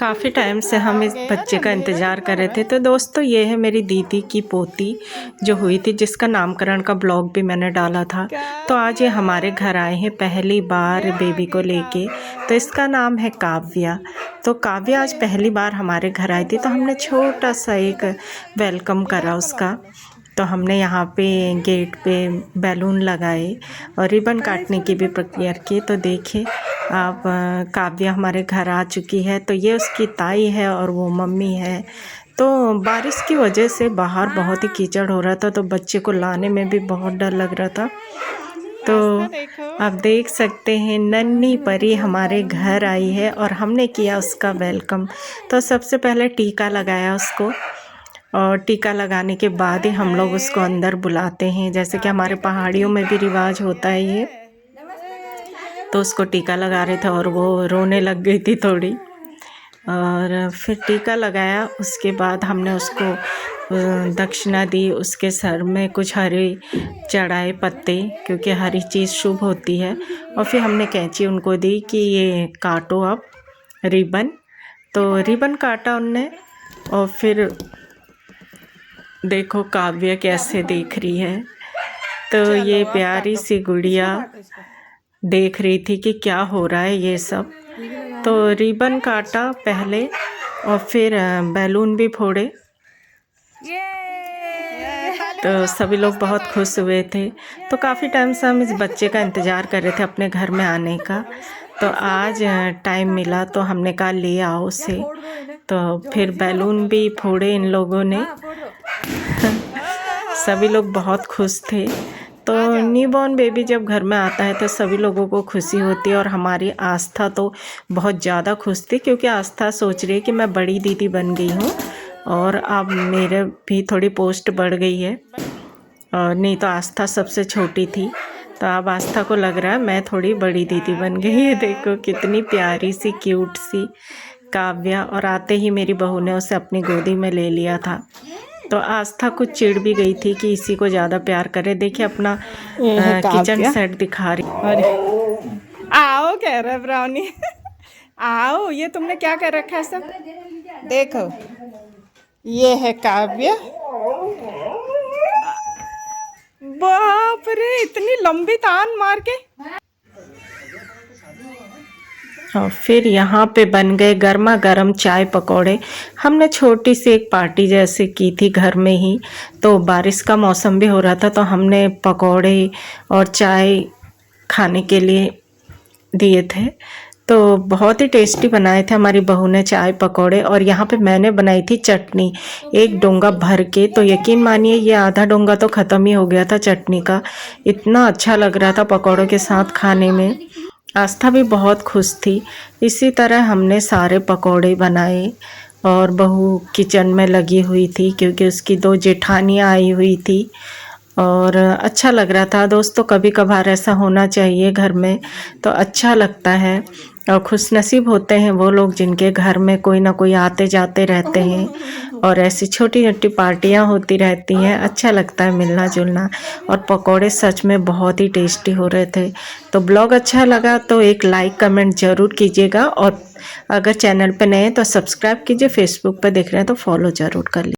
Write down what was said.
काफ़ी टाइम से हम इस बच्चे का इंतज़ार कर रहे थे। तो दोस्तों ये है मेरी दीदी की पोती जो हुई थी, जिसका नामकरण का ब्लॉग भी मैंने डाला था। तो आज ये हमारे घर आए हैं पहली बार बेबी को लेके। तो इसका नाम है काव्या। तो काव्या आज पहली बार हमारे घर आई थी, तो हमने छोटा सा एक वेलकम करा उसका। तो हमने यहाँ पे गेट पे बैलून लगाए और रिबन काटने की भी प्रक्रिया की। तो देखिए अब काव्या हमारे घर आ चुकी है। तो ये उसकी ताई है और वो मम्मी है। तो बारिश की वजह से बाहर बहुत ही कीचड़ हो रहा था, तो बच्चे को लाने में भी बहुत डर लग रहा था। तो आप देख सकते हैं नन्ही परी हमारे घर आई है और हमने किया उसका वेलकम। तो सबसे पहले टीका लगाया उसको, और टीका लगाने के बाद ही हम लोग उसको अंदर बुलाते हैं, जैसे कि हमारे पहाड़ियों में भी रिवाज होता है ये। तो उसको टीका लगा रहे थे और वो रोने लग गई थी थोड़ी। और फिर टीका लगाया, उसके बाद हमने उसको दक्षिणा दी। उसके सर में कुछ हरे चढ़ाए पत्ते, क्योंकि हरी चीज़ शुभ होती है। और फिर हमने कैंची उनको दी कि ये काटो अब रिबन। तो रिबन काटा उनने। और फिर देखो काव्या कैसे देख रही है। तो ये प्यारी सी गुड़िया देख रही थी कि क्या हो रहा है ये सब। तो रिबन काटा पहले और फिर बैलून भी फोड़े। तो सभी लोग बहुत खुश हुए थे। तो काफ़ी टाइम से हम इस बच्चे का इंतज़ार कर रहे थे अपने घर में आने का। तो आज टाइम मिला तो हमने कहा ले आओ उसे। तो फिर बैलून भी फोड़े इन लोगों ने। सभी लोग बहुत खुश थे। तो न्यूबॉर्न बेबी जब घर में आता है तो सभी लोगों को खुशी होती है। और हमारी आस्था तो बहुत ज़्यादा खुश थी, क्योंकि आस्था सोच रही है कि मैं बड़ी दीदी बन गई हूँ और अब मेरे भी थोड़ी पोस्ट बढ़ गई है। और नहीं तो आस्था सबसे छोटी थी, तो अब आस्था को लग रहा है मैं थोड़ी बड़ी दीदी बन गई है। देखो कितनी प्यारी सी क्यूट सी काव्या। और आते ही मेरी बहू ने उसे अपनी गोदी में ले लिया था। तो आस्था कुछ चिढ़ भी गई थी कि इसी को ज़्यादा प्यार करे। देखिए अपना किचन सेट दिखा रही। आओ कह रहा है ब्राउनी। आओ, ये तुमने क्या कर रखा है सब देखो। ये है काव्या। बाप रे, इतनी लंबी तान मार के। और फिर यहाँ पे बन गए गर्मा गर्म चाय पकौड़े। हमने छोटी सी एक पार्टी जैसे की थी घर में ही। तो बारिश का मौसम भी हो रहा था, तो हमने पकौड़े और चाय खाने के लिए दिए थे। तो बहुत ही टेस्टी बनाए थे हमारी बहू ने चाय पकौड़े। और यहाँ पे मैंने बनाई थी चटनी, एक डोंगा भर के। तो यकीन मानिए ये आधा डोंगा तो ख़त्म ही हो गया था चटनी का। इतना अच्छा लग रहा था पकौड़ों के साथ खाने में। आस्था भी बहुत खुश थी। इसी तरह हमने सारे पकौड़े बनाए और बहू किचन में लगी हुई थी, क्योंकि उसकी 2 जेठानियाँ आई हुई थी। और अच्छा लग रहा था। दोस्तों कभी कभार ऐसा होना चाहिए घर में, तो अच्छा लगता है। और खुशनसीब होते हैं वो लोग जिनके घर में कोई ना कोई आते जाते रहते हैं और ऐसी छोटी छोटी पार्टियां होती रहती हैं। अच्छा लगता है मिलना जुलना। और पकोड़े सच में बहुत ही टेस्टी हो रहे थे। तो ब्लॉग अच्छा लगा तो एक लाइक कमेंट ज़रूर कीजिएगा। और अगर चैनल पर नए हैं तो सब्सक्राइब कीजिए। फेसबुक पर देख रहे हैं तो फॉलो ज़रूर कर लीजिए।